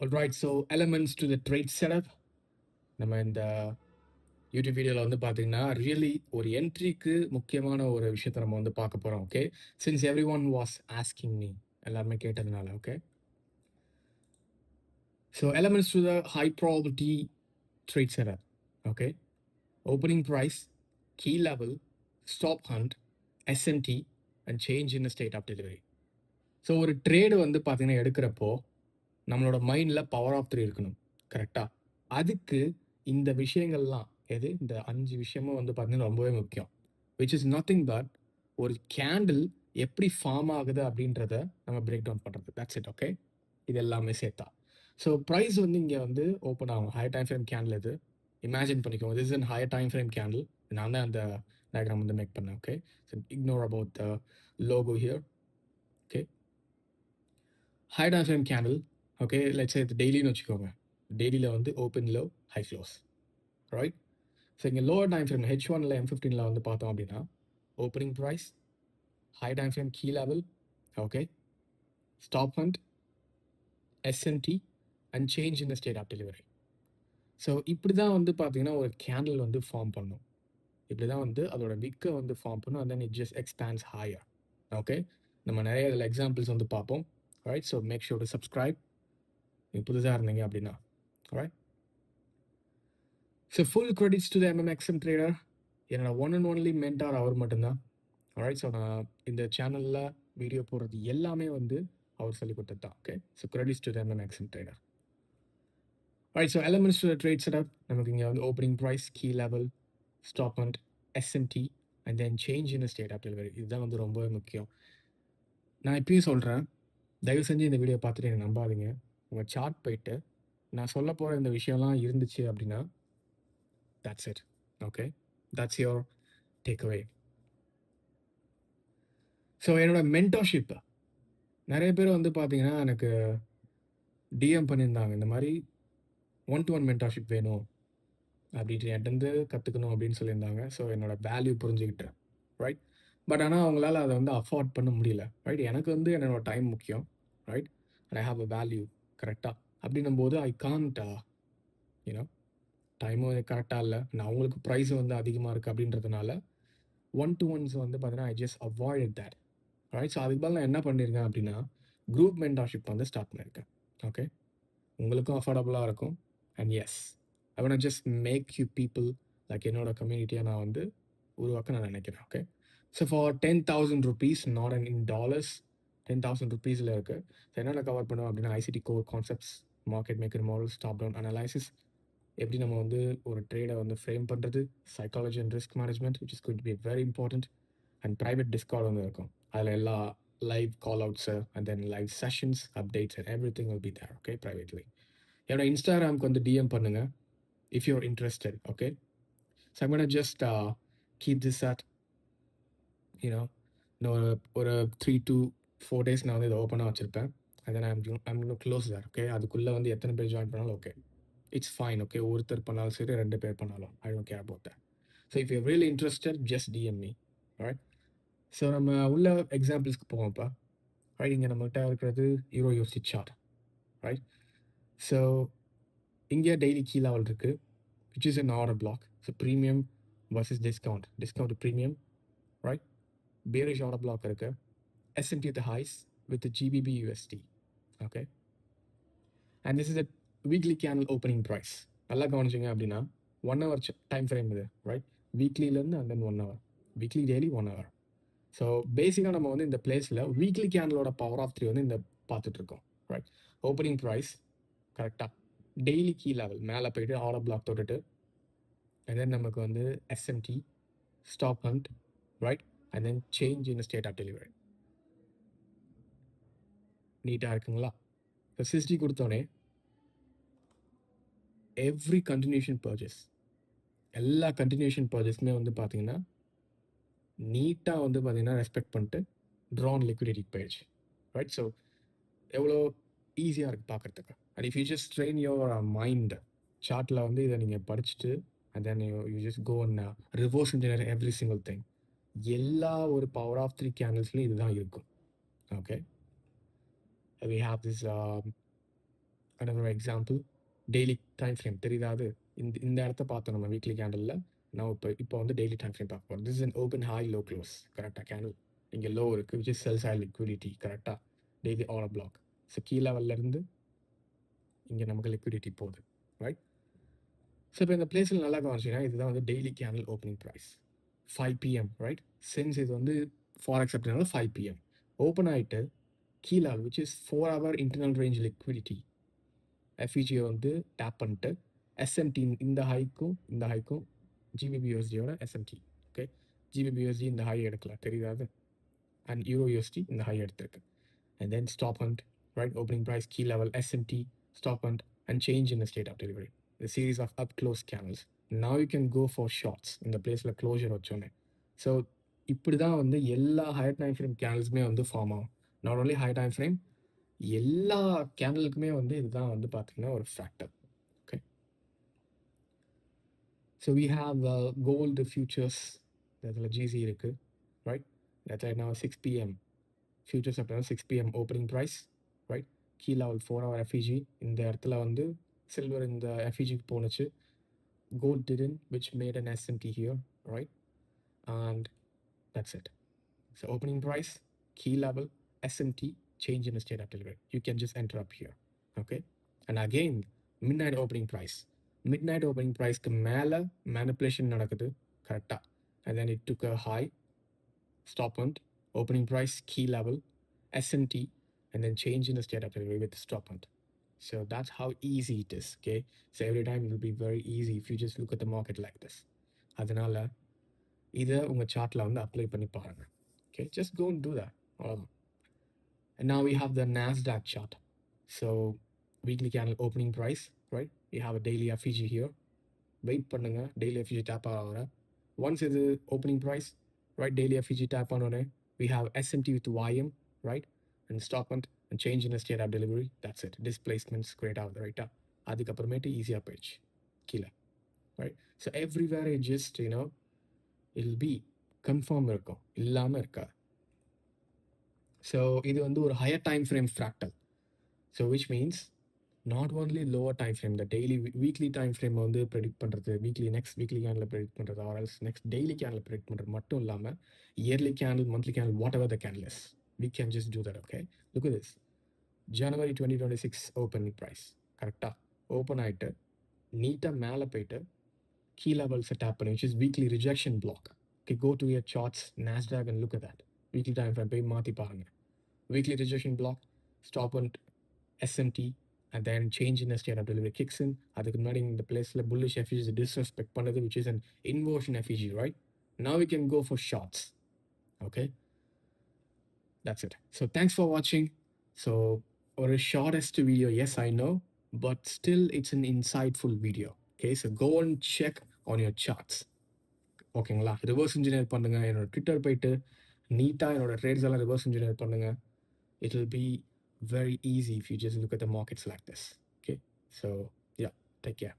Alright, so elements to the trade setup. நம்ம இந்த YouTube வீடியோவில் வந்து பார்த்தீங்கன்னா ரியலி ஒரு என்ட்ரிக்கு முக்கியமான ஒரு விஷயத்தை நம்ம வந்து பார்க்க போகிறோம். Okay, since every one was asking me, எல்லாருமே கேட்டதுனால. Okay, so elements to the high probability trade setup. Okay, opening price, key level, stop hunt, SMT and change in state of delivery. So ஒரு trade வந்து பார்த்தீங்கன்னா எடுக்கிறப்போ நம்மளோட மைண்டில் power of 3 இருக்கணும். கரெக்டாக? அதுக்கு இந்த விஷயங்கள்லாம் இந்த 5 விஷயமும் வந்து பார்த்தீங்கன்னா ரொம்பவே முக்கியம். விச் இஸ் நத்திங் பட் ஒரு கேண்டில் எப்படி ஃபார்ம் ஆகுது அப்படின்றத நம்ம பிரேக் டவுன் பண்ணுறது. That's it. ஓகே, இது எல்லாமே சேர்த்தா. ஸோ ப்ரைஸ் வந்து இங்கே வந்து ஓப்பன் ஆகும். ஹை டைம் ஃப்ரேம் கேண்டில் இது இமேஜின் பண்ணிக்கோங்க. This is high time frame candle. நான் தான் அந்த டயக்ராம் வந்து மேக் பண்ணேன். Okay, so ignore about the logo here. Okay, high time frame candle. Okay, let's say இது டெய்லின்னு வச்சுக்கோங்க. டெய்லியில் வந்து open low, high close, right? So இங்கே லோவர் டைம் ஃப்ரேம் H1ல M15ல வந்து பார்த்தோம் அப்படின்னா opening price, high time frame key level, okay, stop hunt, SMT and change in the state of delivery. So இப்படி தான் வந்து பார்த்தீங்கன்னா ஒரு கேண்டில் வந்து ஃபார்ம் பண்ணும். இப்படி தான் வந்து அதோட விக்கை வந்து ஃபார்ம் பண்ணும். And then it just expands higher. Okay, நம்ம நிறைய இதில் எக்ஸாம்பிள்ஸ் வந்து பார்ப்போம். Right, so make sure to subscribe நீங்கள் புதுசாக இருந்தீங்க அப்படின்னா. Right, so full credits to the MMXM trader. என்னோட ஒன் அண்ட் ஒன்லி மென்டார் அவர் மட்டும்தான். ரைட், ஸோ நான் இந்த சேனலில் வீடியோ போடுறது எல்லாமே வந்து அவர் சொல்லி கொடுத்தது தான். Okay, so credits to the MMXM trader. Right, so elements to the trade setup. நமக்கு இங்கே வந்து opening price, key level, stop and SMT and then change in state of delivery. இதுதான் வந்து ரொம்பவே முக்கியம். நான் இப்பயும் சொல்கிறேன், தயவு செஞ்சு இந்த வீடியோ பார்த்துட்டு எனக்கு நம்பாதீங்க. உங்கள் சார்ட் போயிட்டு நான் சொல்ல போகிற இந்த விஷயம்லாம் இருந்துச்சு அப்படின்னா that's it. Okay, that's your takeaway. So என்னோட மென்டர்ஷிப் நிறைய பேர் வந்து பார்த்தீங்கன்னா எனக்கு டிஎம் பண்ணியிருந்தாங்க, இந்த மாதிரி 1-to-1 மென்டர்ஷிப் வேணும் அப்படின்ட்டு என்கிட்ட கற்றுக்கணும் அப்படின்னு சொல்லியிருந்தாங்க. ஸோ என்னோட வேல்யூ புரிஞ்சுக்கிட்டேன். ரைட், பட் ஆனால் அவங்களால அதை வந்து அஃபோர்ட் பண்ண முடியல. ரைட், எனக்கு வந்து என்னோட டைம் முக்கியம். Right, and I have a value. கரெக்டாக அப்படின்னும் போது ஐ கான்ட் யூனோ டைமும் கரெக்டாக இல்லை, நான் அவங்களுக்கு ப்ரைஸ் வந்து அதிகமாக இருக்குது அப்படின்றதுனால 1-to-1s வந்து பார்த்தீங்கன்னா I just avoid that. Right, so அதுக்கு பதில் நான் என்ன பண்ணியிருக்கேன் அப்படின்னா குரூப் மென்டார்ஷிப் வந்து ஸ்டார்ட் பண்ணியிருக்கேன். ஓகே, உங்களுக்கும் அஃபோர்டபுளாக இருக்கும். And yes, I want just make you people like என்னோட கம்யூனிட்டியை நான் வந்து உருவாக்க நான் நினைக்கிறேன். Okay, so for 10,000 rupees, not and in dollars, 10,000 rupeesல இருக்குது. ஸோ என்னென்ன கவர் பண்ணுவோம் அப்படின்னா ICT core concepts, market maker models, top down analysis, எப்படி நம்ம வந்து ஒரு ட்ரேடை வந்து ஃப்ரேம் பண்ணுறது, psychology and risk management which is going to be very important. And private discord வந்து இருக்கும். அதில் எல்லா live callouts and then live sessions, updates and everything will be there. Okay, privately என்னோட இன்ஸ்டாகிராமுக்கு வந்து DM பண்ணுங்கள் if you're interested. Okay, so I'm gonna just keep this at you know இன்னும் ஒரு 3 to 4 days நான் வந்து இதை ஓப்பனாக வச்சுருப்பேன். And then I'm close there. Okay, அதுக்குள்ளே வந்து எத்தனை பேர் ஜாயின் பண்ணாலும் ஓகே, இட்ஸ் ஃபைன். ஓகே, ஒருத்தர் பண்ணாலும் சரி, 2 பேர் பண்ணாலும் I don't care about that. So if you really interested just DM me. Right, so நம்ம உள்ள எக்ஸாம்பிள்ஸ்க்கு போவோம்ப்பா. ரைட், இங்கே நம்மகிட்ட இருக்கிறது euro USD chart. Right, so இங்கே டெய்லி கீ லெவல் இருக்குது which is an order block. So premium versus discount premium. Right, bearish order block இருக்குது. S&P at the highs with the GBP USD. Okay, and this is a weekly candle opening price. நல்லா கவனிச்சிங்க அப்படின்னா 1 hour time frame இது. Right, வீக்லிலேருந்து and then 1 hour, weekly daily 1 hour. So பேசிக்காக நம்ம வந்து இந்த பிளேஸில் வீக்லி கேண்டலோட பவர் ஆஃப் 3 வந்து இந்த பார்த்துட்ருக்கோம். ரைட், ஓப்பனிங் ப்ரைஸ் கரெக்டாக, டெய்லி கீ லெவல் மேலே போய்ட்டு ஆர்டர் பிளாக் தொட்டுட்டு, அண்ட் தென் நமக்கு வந்து SND, stop hunt, right, and then change in state of delivery. நீட்டாக இருக்குங்களா? ஸோ சிஸ்டி கொடுத்தோடனே எவ்ரி கண்டினியூஷன் பர்ச்சேஸ், எல்லா கண்டினியூஷன் பர்ச்சேஸுமே வந்து பார்த்தீங்கன்னா நீட்டாக வந்து பார்த்தீங்கன்னா ரெஸ்பெக்ட் பண்ணிட்டு ட்ரான் லிக்விடிட்டி போயிடுச்சு. ரைட், ஸோ எவ்வளோ ஈஸியாக இருக்குது பார்க்குறதுக்கு. And if you just train your mind, சார்ட்டில் வந்து இதை நீங்கள் படிச்சுட்டு and then you just go and reverse engineer every single thing. எல்லா ஒரு பவர் ஆஃப் 3 கேண்டில்ஸ்லையும் இதுதான் இருக்கும். Okay, we have this another example. Daily time frame தெரியுதா அது? இந்த இடத்த பார்த்தோம் நம்ம வீக்லி கேண்டலில். நான் இப்போ வந்து டெய்லி டைம் ஃப்ரேம் பார்க்க போகிறோம். This is an open high low close. கரெக்டாக கேண்டில் இங்கே லோ இருக்குது, which is sell side liquidity. கரெக்டாக டெய்லி ஆல் பிளாக். ஸோ கீ லெவல்லேருந்து இங்கே நமக்கு லிக்விடிட்டி போகுது, ரைட்? ஸோ இப்போ இந்த பிளேஸில் நல்லா கவனிச்சிங்கன்னா இதுதான் வந்து daily candle opening price 5 PM, right? Since இது வந்து ஃபாரெக்ஸ் அப்படின்னால 5 PM ஓப்பன் ஆகிட்டு கீழே which is 4 hour internal range liquidity எஃப்இஜியை வந்து டேப் பண்ணிட்டு எஸ்எம்டி இந்த ஹைக்கும் ஜிபிபியூஎஸ்டியோட எஸ்எம்டி, ஓகே? ஜிபிபியூஎஸ்டி இந்த ஹை எடுக்கல, தெரியாது? அண்ட் யூரோ யூஎஸ்டி இந்த ஹை எடுத்திருக்கு. And then stop and right opening price key level SMT stop and change in the state of delivery the series of up close candles. Now you can go for shorts இந்த பிளேஸில் closure வச்சோன்னே. So இப்படி தான் வந்து எல்லா higher time frame கேனல்ஸுமே வந்து form ஆகும். Not only high time frame, எல்லா கேண்டலுக்குமே வந்து இதுதான் வந்து பார்த்தீங்கன்னா ஒரு factor, okay? So we have gold futures, அதில் ஜிசி இருக்குது, right? That's right now 6 PM futures அப்படின்னா 6 PM opening price, right? Key level 4 hour FVG இந்த இடத்துல வந்து சில்வர் இந்த எஃப்இஜிக்கு போணுச்சு. Gold didn't, which made an SMT here, right? And that's it. So opening price, key level, SMT, change in the state of delivery. You can just enter up here, okay? And again, midnight opening price. Midnight opening price க்கு மேல manipulation நடக்குது, கரெக்டா? And then it took a high, stop point, opening price, key level, SMT, and then change in the state of delivery with stop point. So that's how easy it is, okay? So every time it will be very easy if you just look at the market like this. அதனால இதை உங்கள் சார்ட்டில் வந்து apply பண்ணி பாருங்கள், okay? Just go and do that. And now we have the NASDAQ chart. So weekly candle opening price, right? We have a daily FEG here. Wait பண்ணுங்க, daily FEG tap ஆகிற. Once இது opening price, right? Daily FEG tap ஆனோடனே we have SMT with YM, right? And stop and change in the state of delivery. That's it. Displacements create out, right? அதுக்கப்புறமேட்டு ஈஸியாக போயிடுச்சு கீழே, right? So everywhere it just, you know, it'll be confirm இருக்கும், இல்லாமல் இருக்காது. So இது வந்து ஒரு higher time frame fractal. So which means not only lower time frame, இந்த டெய்லி வீக்லி டைம் ஃப்ரேம் வந்து ப்ரெடிக்ட் பண்ணுறது, நெக்ஸ்ட் வீக்லி கேண்டில் ப்ரெடிக்ட் பண்ணுறது, or else next daily candle predict பண்ணுறது மட்டும் இல்லாமல் yearly candle, monthly candle, whatever the candle is, we can just do that, okay? Look at this. January 2026 opening price, கரெக்டாக open ஆகிட்டு நீட்டாக மேலே போயிட்டு key levels tap பண்ணி, which is weekly rejection block. Okay, go to your charts, NASDAQ, and look at that. Weekly time frame போய் மாற்றி பாருங்க. Weekly rejection block, stop on SMT, and then change in the state of delivery kicks in. அதுக்கு முன்னாடி இந்த பிளேஸில் bullish FEG disrespect பண்ணது, which is an inversion FEG, right? Now we can go for shorts, okay? That's it. So thanks for watching. So ஒரு shortest video, yes I know, but still it's an insightful video, okay? So go and check on your charts, ஓகேங்களா? Reverse engineer பண்ணுங்க, என்னோட Twitter போயிட்டு நீட்டாக என்னோட trades எல்லாம் reverse engineer பண்ணுங்க. It will be very easy if you just look at the markets like this, okay? So yeah, take care.